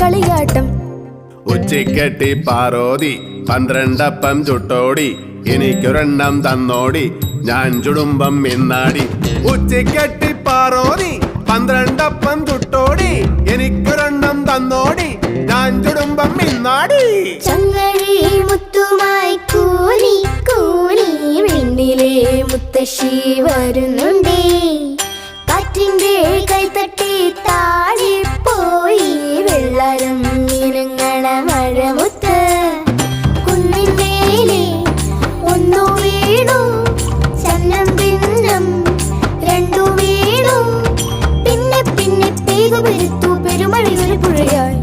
കളിയാട്ടം. ഉച്ചിക്കെട്ടി പാറോതി 12 അപ്പം ചുട്ടോടി, എനിക്കൊരെണ്ണം തന്നോടി, ഞാൻ ചുടുമ്പം മിന്നാടി. ഉച്ചിക്കെട്ടി പാറോതി 12 അപ്പം ചുട്ടോടി, എനിക്കൊരെണ്ണം തന്നോടി, ഞാൻ ചുടുമ്പം മിന്നാടി. ചങ്ങഴി മുത്തുമായി കൂനി കൂനി വിണ്ണിലെ മുത്തശ്ശി വരുന്നുണ്ടേ. കാറ്റിന്റെ കൈത്തട്ടി താഴെ പോയി വെള്ളരം ഇനങ്ങണ മഴമുത്ത്. കുന്നിന്മേലെ ഒന്നു വീണു, ചന്നം ഭിന്നം രണ്ടു വീണു, പിന്നെ പിന്നെ പെയ്തു പെരുത്തു പെരുമഴയൊരു പുഴയായി.